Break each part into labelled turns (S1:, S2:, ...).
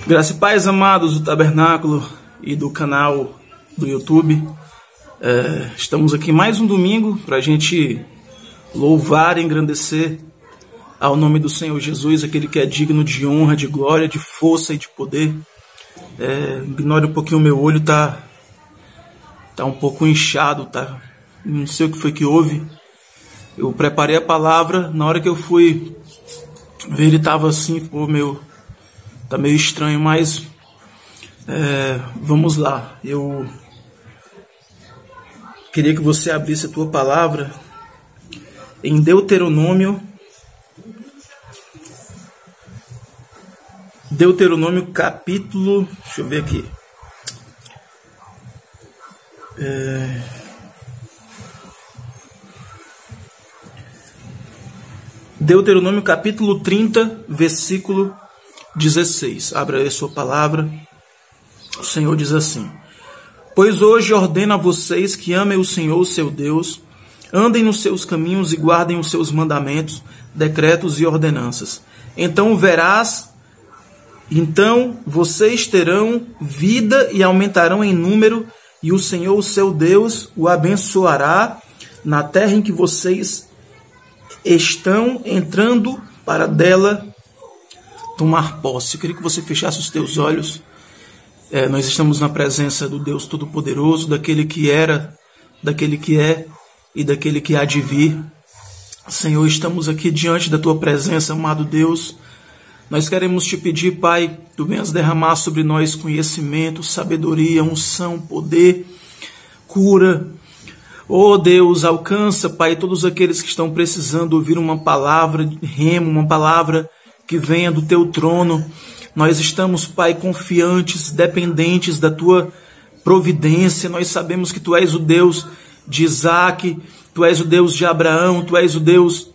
S1: Graça e paz, amados do Tabernáculo e do canal do YouTube. Estamos aqui mais um domingo para a gente louvar e engrandecer ao nome do Senhor Jesus, aquele que é digno de honra, de glória, de força e de poder. Ignore um pouquinho o meu olho, tá um pouco inchado, tá? Não sei o que foi que houve. Eu preparei a palavra, na hora que eu fui ver, ele estava assim, tá meio estranho, mas vamos lá. Eu queria que você abrisse a tua palavra em Deuteronômio capítulo, deixa eu ver aqui, Deuteronômio capítulo 30, versículo 16. Abra aí a sua palavra. O Senhor diz assim: Pois hoje ordeno a vocês que amem o Senhor, o seu Deus, andem nos seus caminhos e guardem os seus mandamentos, decretos e ordenanças. Então vocês terão vida e aumentarão em número, e o Senhor, o seu Deus, o abençoará na terra em que vocês estão entrando para dela tomar posse. Eu queria que você fechasse os teus olhos. Nós estamos na presença do Deus Todo-Poderoso, daquele que era, daquele que é e daquele que há de vir. Senhor, estamos aqui diante da tua presença, amado Deus. Nós queremos te pedir, Pai, tu venhas derramar sobre nós conhecimento, sabedoria, unção, poder, cura. Oh Deus, alcança, Pai, todos aqueles que estão precisando ouvir uma palavra de remo, uma palavra que venha do teu trono. Nós estamos, Pai, confiantes, dependentes da tua providência. Nós sabemos que tu és o Deus de Isaac, tu és o Deus de Abraão, tu és o Deus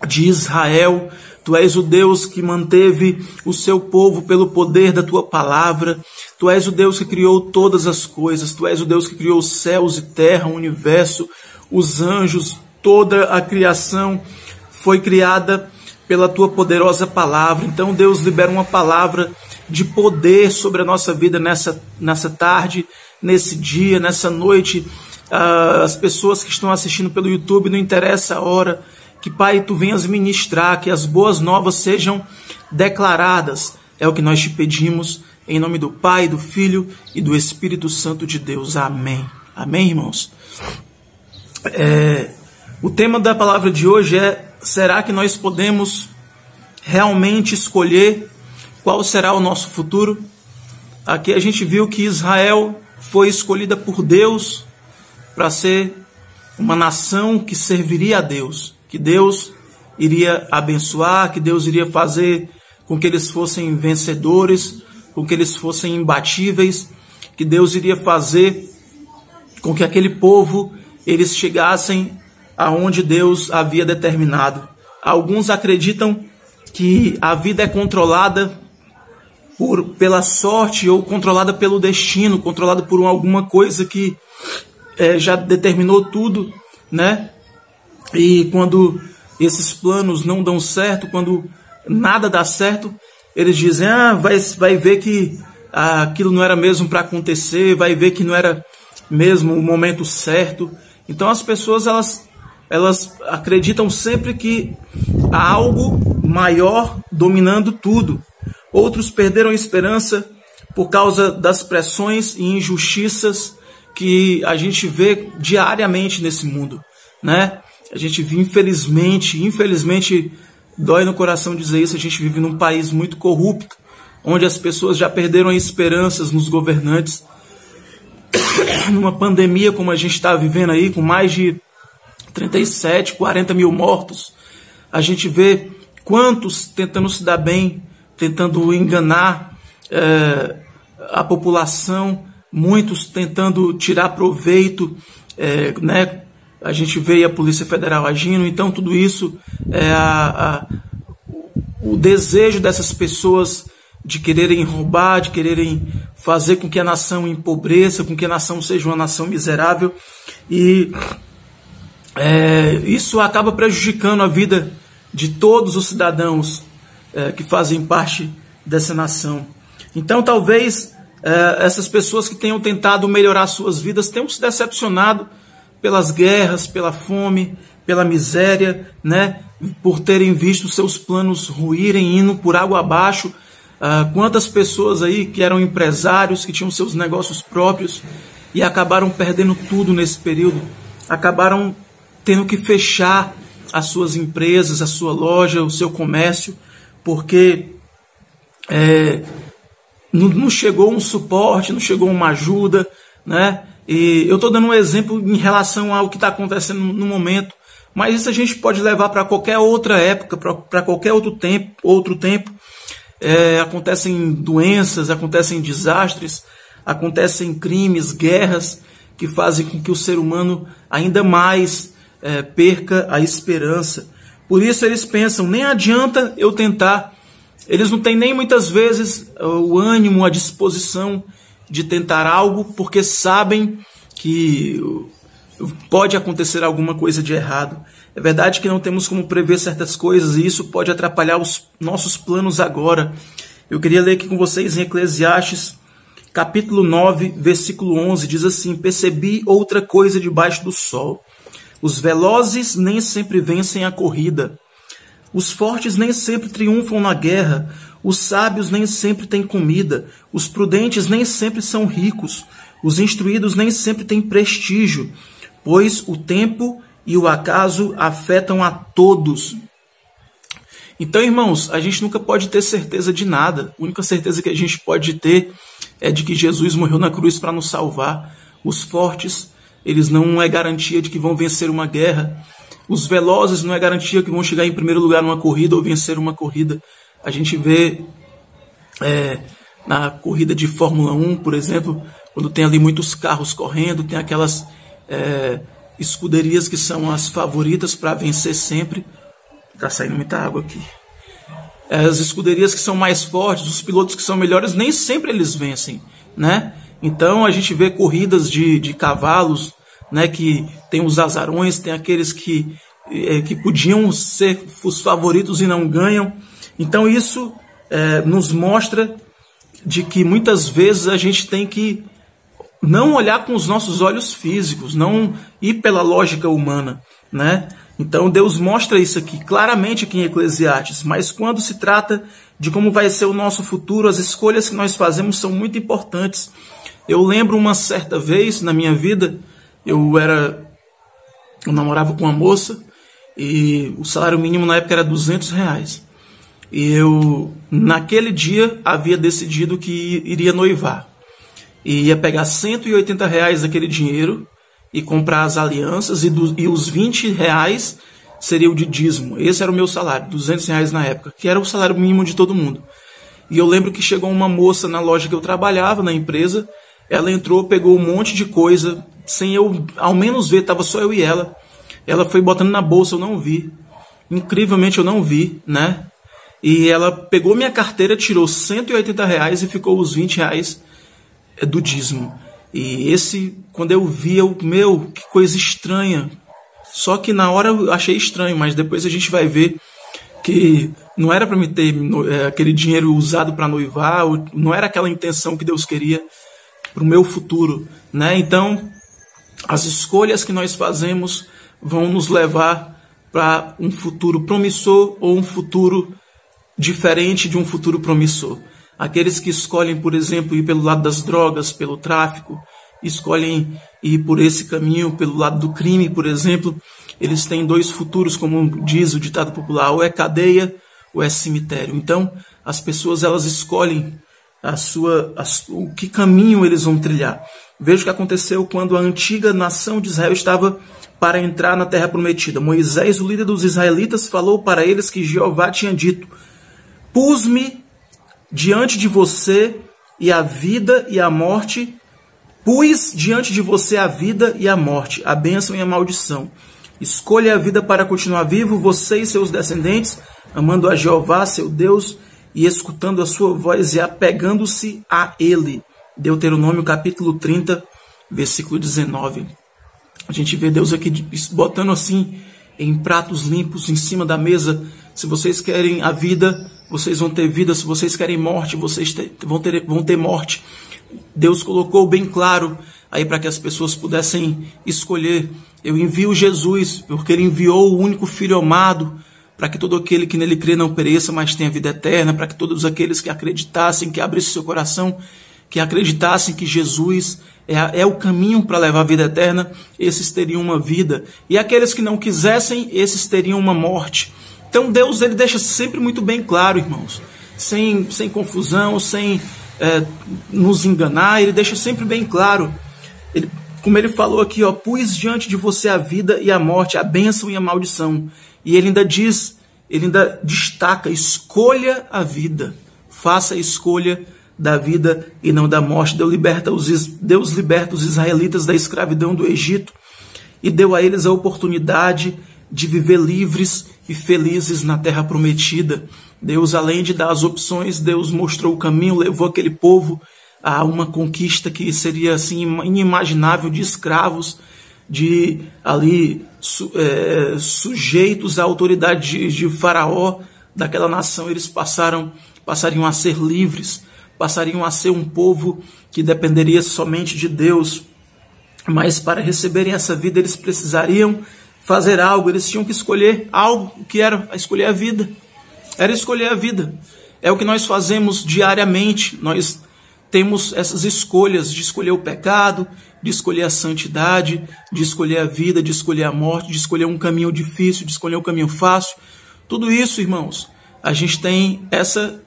S1: de Israel. Tu és o Deus que manteve o seu povo pelo poder da tua palavra. Tu és o Deus que criou todas as coisas. Tu és o Deus que criou os céus e terra, o universo, os anjos. Toda a criação foi criada pela tua poderosa palavra. Então, Deus, libera uma palavra de poder sobre a nossa vida nessa tarde, nesse dia, nessa noite. As pessoas que estão assistindo pelo YouTube, não interessa a hora, que, Pai, tu venhas ministrar, que as boas novas sejam declaradas. É o que nós te pedimos, em nome do Pai, do Filho e do Espírito Santo de Deus. Amém. Amém, irmãos? O tema da palavra de hoje é: será que nós podemos realmente escolher qual será o nosso futuro? Aqui a gente viu que Israel foi escolhida por Deus para ser uma nação que serviria a Deus, que Deus iria abençoar, que Deus iria fazer com que eles fossem vencedores, com que eles fossem imbatíveis, que Deus iria fazer com que aquele povo, eles chegassem aonde Deus havia determinado. Alguns acreditam que a vida é controlada pela sorte ou controlada pelo destino, controlada por alguma coisa que já determinou tudo, né? E quando esses planos não dão certo, quando nada dá certo, eles dizem: vai ver que aquilo não era mesmo para acontecer, vai ver que não era mesmo o momento certo. Então as pessoas elas acreditam sempre que há algo maior dominando tudo. Outros perderam a esperança por causa das pressões e injustiças que a gente vê diariamente nesse mundo, né? A gente vive, infelizmente, dói no coração dizer isso, a gente vive num país muito corrupto, onde as pessoas já perderam as esperanças nos governantes. Numa pandemia como a gente está vivendo aí, com mais de 37, 40 mil mortos, a gente vê quantos tentando se dar bem, tentando enganar a população, muitos tentando tirar proveito, né? A gente vê a Polícia Federal agindo. Então tudo isso é o desejo dessas pessoas de quererem roubar, de quererem fazer com que a nação empobreça, com que a nação seja uma nação miserável. E isso acaba prejudicando a vida de todos os cidadãos que fazem parte dessa nação. Então talvez essas pessoas que tenham tentado melhorar suas vidas tenham se decepcionado pelas guerras, pela fome, pela miséria, né? Por terem visto seus planos ruírem, indo por água abaixo. Quantas pessoas aí que eram empresários, que tinham seus negócios próprios e acabaram perdendo tudo nesse período, acabaram tendo que fechar as suas empresas, a sua loja, o seu comércio, porque não chegou um suporte, não chegou uma ajuda, né? E eu estou dando um exemplo em relação ao que está acontecendo no momento, mas isso a gente pode levar para qualquer outra época, para qualquer outro tempo. Acontecem doenças, acontecem desastres, acontecem crimes, guerras, que fazem com que o ser humano ainda mais perca a esperança. Por isso eles pensam, nem adianta eu tentar. Eles não têm nem muitas vezes o ânimo, a disposição de tentar algo, porque sabem que pode acontecer alguma coisa de errado. É verdade que não temos como prever certas coisas e isso pode atrapalhar os nossos planos agora. Eu queria ler aqui com vocês em Eclesiastes, capítulo 9, versículo 11, diz assim: percebi outra coisa debaixo do sol. Os velozes nem sempre vencem a corrida. Os fortes nem sempre triunfam na guerra. Os sábios nem sempre têm comida. Os prudentes nem sempre são ricos. Os instruídos nem sempre têm prestígio. Pois o tempo e o acaso afetam a todos. Então, irmãos, a gente nunca pode ter certeza de nada. A única certeza que a gente pode ter é de que Jesus morreu na cruz para nos salvar. Os fortes, eles não é garantia de que vão vencer uma guerra. Os velozes não é garantia que vão chegar em primeiro lugar numa corrida ou vencer uma corrida. A gente vê na corrida de Fórmula 1, por exemplo, quando tem ali muitos carros correndo, tem aquelas escuderias que são as favoritas para vencer sempre. Está saindo muita água aqui. As escuderias que são mais fortes, os pilotos que são melhores, nem sempre eles vencem, né? Então a gente vê corridas de cavalos, né, que tem os azarões, tem aqueles que podiam ser os favoritos e não ganham. Então isso nos mostra de que muitas vezes a gente tem que não olhar com os nossos olhos físicos, não ir pela lógica humana, né? Então Deus mostra isso aqui claramente aqui em Eclesiastes, mas quando se trata de como vai ser o nosso futuro, as escolhas que nós fazemos são muito importantes. Eu lembro uma certa vez na minha vida, eu namorava com uma moça e o salário mínimo na época era R$200. E eu, naquele dia, havia decidido que iria noivar. E ia pegar R$180 daquele dinheiro e comprar as alianças, e os R$20 seria o de dízimo. Esse era o meu salário, R$200 na época, que era o salário mínimo de todo mundo. E eu lembro que chegou uma moça na loja que eu trabalhava, na empresa, ela entrou, pegou um monte de coisa, sem eu ao menos ver, estava só eu e ela. Ela foi botando na bolsa, eu não vi. Incrivelmente eu não vi, né? E ela pegou minha carteira, tirou R$180 e ficou os R$20 do dízimo. E quando eu vi, que coisa estranha. Só que na hora eu achei estranho, mas depois a gente vai ver que não era para me ter aquele dinheiro usado para noivar, não era aquela intenção que Deus queria para o meu futuro, né? Então, as escolhas que nós fazemos vão nos levar para um futuro promissor ou um futuro diferente de um futuro promissor. Aqueles que escolhem, por exemplo, ir pelo lado das drogas, pelo tráfico, escolhem ir por esse caminho, pelo lado do crime, por exemplo, eles têm dois futuros, como diz o ditado popular, ou é cadeia ou é cemitério. Então, as pessoas elas escolhem o que caminho eles vão trilhar. Veja o que aconteceu quando a antiga nação de Israel estava para entrar na terra prometida. Moisés, o líder dos israelitas, falou para eles que Jeová tinha dito: pus-me diante de você e a vida e a morte, pus diante de você a vida e a morte, a bênção e a maldição. Escolha a vida para continuar vivo, você e seus descendentes, amando a Jeová, seu Deus, e escutando a sua voz e apegando-se a Ele. Deuteronômio capítulo 30, versículo 19. A gente vê Deus aqui botando assim em pratos limpos em cima da mesa: se vocês querem a vida, vocês vão ter vida. Se vocês querem morte, vocês vão ter morte. Deus colocou bem claro aí para que as pessoas pudessem escolher. Eu envio Jesus, porque Ele enviou o único Filho amado, para que todo aquele que nele crê não pereça, mas tenha vida eterna, para que todos aqueles que acreditassem, que abrissem seu coração, que acreditassem que Jesus é o caminho para levar a vida eterna, esses teriam uma vida. E aqueles que não quisessem, esses teriam uma morte. Então Deus, Ele deixa sempre muito bem claro, irmãos, sem confusão, sem nos enganar. Ele deixa sempre bem claro. Como Ele falou aqui, ó, pus diante de você a vida e a morte, a bênção e a maldição. E Ele ainda diz, Ele ainda destaca: escolha a vida, faça a escolha da vida e não da morte. Deus liberta os israelitas da escravidão do Egito e deu a eles a oportunidade de viver livres e felizes na terra prometida. Deus, além de dar as opções, Deus mostrou o caminho, levou aquele povo a uma conquista que seria assim inimaginável, de escravos, de ali sujeitos à autoridade de Faraó, daquela nação. Eles passariam a ser livres, passariam a ser um povo que dependeria somente de Deus. Mas para receberem essa vida, eles precisariam fazer algo, eles tinham que escolher algo. O que era? Escolher a vida. Era escolher a vida. É o que nós fazemos diariamente. Nós temos essas escolhas de escolher o pecado, de escolher a santidade, de escolher a vida, de escolher a morte, de escolher um caminho difícil, de escolher um caminho fácil. Tudo isso, irmãos, a gente tem essa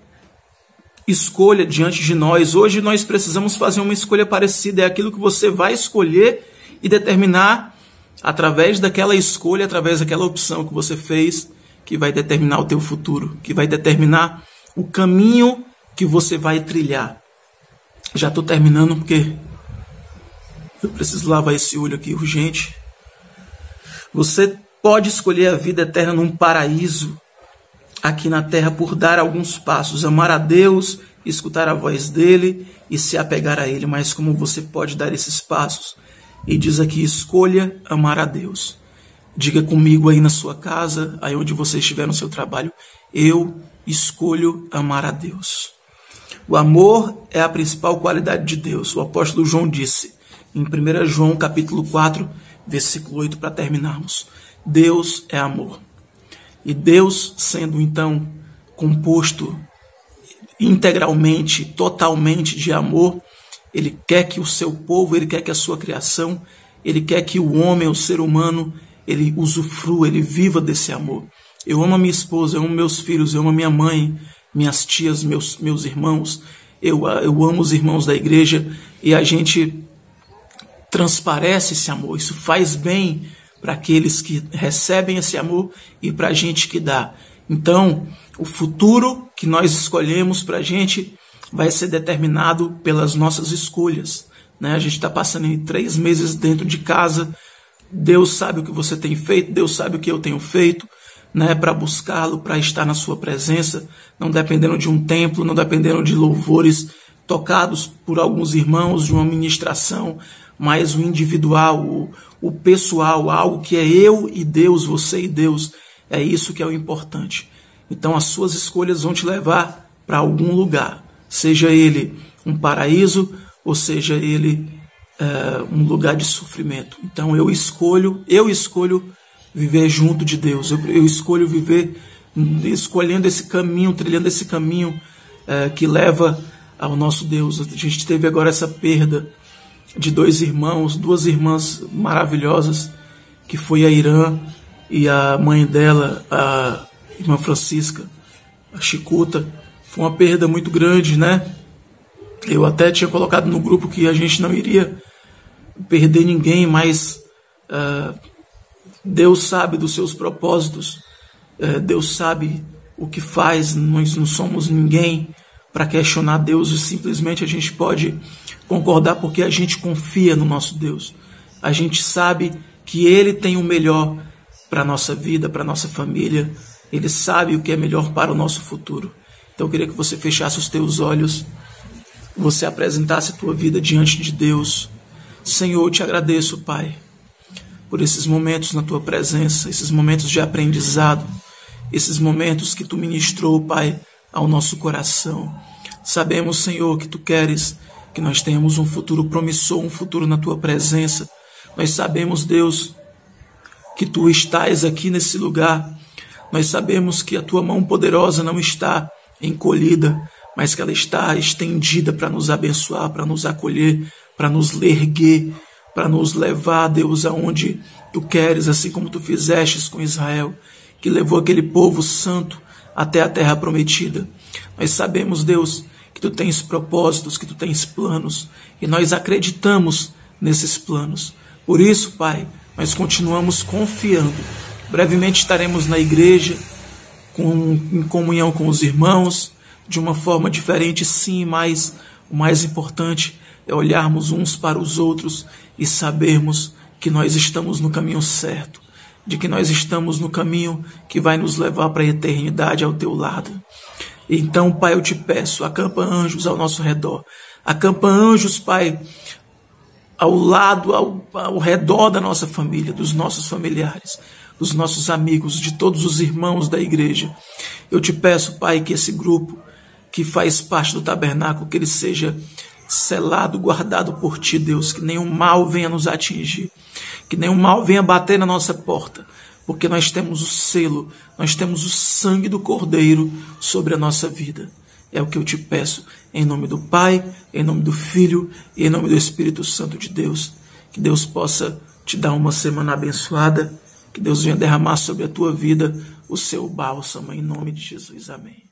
S1: escolha diante de nós. Hoje nós precisamos fazer uma escolha parecida. É aquilo que você vai escolher e determinar através daquela escolha, através daquela opção que você fez, que vai determinar o teu futuro, que vai determinar o caminho que você vai trilhar. Já estou terminando porque eu preciso lavar esse olho aqui urgente. Você pode escolher a vida eterna num paraíso aqui na terra por dar alguns passos, amar a Deus, escutar a voz dele e se apegar a ele. Mas como você pode dar esses passos? E diz aqui: escolha amar a Deus. Diga comigo aí na sua casa, aí onde você estiver no seu trabalho: eu escolho amar a Deus. O amor é a principal qualidade de Deus. O apóstolo João disse em 1 João capítulo 4, versículo 8, para terminarmos: Deus é amor. E Deus, sendo então composto integralmente, totalmente de amor, Ele quer que o seu povo, Ele quer que a sua criação, Ele quer que o homem, o ser humano, ele usufrua, ele viva desse amor. Eu amo a minha esposa, eu amo meus filhos, eu amo a minha mãe, minhas tias, meus irmãos. Eu amo os irmãos da igreja e a gente transparece esse amor. Isso faz bem para aqueles que recebem esse amor e para a gente que dá. Então, o futuro que nós escolhemos para a gente vai ser determinado pelas nossas escolhas, né? A gente está passando em 3 meses dentro de casa. Deus sabe o que você tem feito, Deus sabe o que eu tenho feito, né, para buscá-lo, para estar na sua presença, não dependendo de um templo, não dependendo de louvores tocados por alguns irmãos, de uma ministração, mas o individual, o pessoal, algo que é eu e Deus, você e Deus. É isso que é o importante. Então as suas escolhas vão te levar para algum lugar, seja ele um paraíso ou seja ele um lugar de sofrimento. Então eu escolho viver junto de Deus. Eu escolho viver escolhendo esse caminho, trilhando esse caminho que leva ao nosso Deus. A gente teve agora essa perda de 2 irmãos, 2 irmãs maravilhosas, que foi a Irã e a mãe dela, a irmã Francisca, a Chicuta. Foi uma perda muito grande, né? Eu até tinha colocado no grupo que a gente não iria perder ninguém, mas Deus sabe dos seus propósitos, Deus sabe o que faz. Nós não somos ninguém para questionar Deus, e simplesmente a gente pode concordar porque a gente confia no nosso Deus. A gente sabe que Ele tem o melhor para a nossa vida, para a nossa família. Ele sabe o que é melhor para o nosso futuro. Então eu queria que você fechasse os teus olhos, você apresentasse a tua vida diante de Deus. Senhor, eu te agradeço, Pai, por esses momentos na tua presença, esses momentos de aprendizado, esses momentos que tu ministrou, Pai, ao nosso coração. Sabemos, Senhor, que Tu queres que nós tenhamos um futuro promissor, um futuro na Tua presença. Nós sabemos, Deus, que Tu estás aqui nesse lugar. Nós sabemos que a Tua mão poderosa não está encolhida, mas que ela está estendida para nos abençoar, para nos acolher, para nos erguer, para nos levar, Deus, aonde Tu queres, assim como Tu fizestes com Israel, que levou aquele povo santo até a terra prometida. Nós sabemos, Deus, que Tu tens propósitos, que Tu tens planos, e nós acreditamos nesses planos. Por isso, Pai, nós continuamos confiando. Brevemente estaremos na igreja, em comunhão com os irmãos, de uma forma diferente, sim, mas o mais importante é olharmos uns para os outros e sabermos que nós estamos no caminho certo, de que nós estamos no caminho que vai nos levar para a eternidade ao Teu lado. Então, Pai, eu Te peço, acampa anjos ao nosso redor. Acampa anjos, Pai, ao redor da nossa família, dos nossos familiares, dos nossos amigos, de todos os irmãos da igreja. Eu Te peço, Pai, que esse grupo que faz parte do tabernáculo, que ele seja selado, guardado por Ti, Deus, que nenhum mal venha nos atingir, que nenhum mal venha bater na nossa porta, porque nós temos o selo, nós temos o sangue do Cordeiro sobre a nossa vida. É o que eu Te peço, em nome do Pai, em nome do Filho e em nome do Espírito Santo de Deus. Que Deus possa Te dar uma semana abençoada, que Deus venha derramar sobre a tua vida o seu bálsamo, em nome de Jesus. Amém.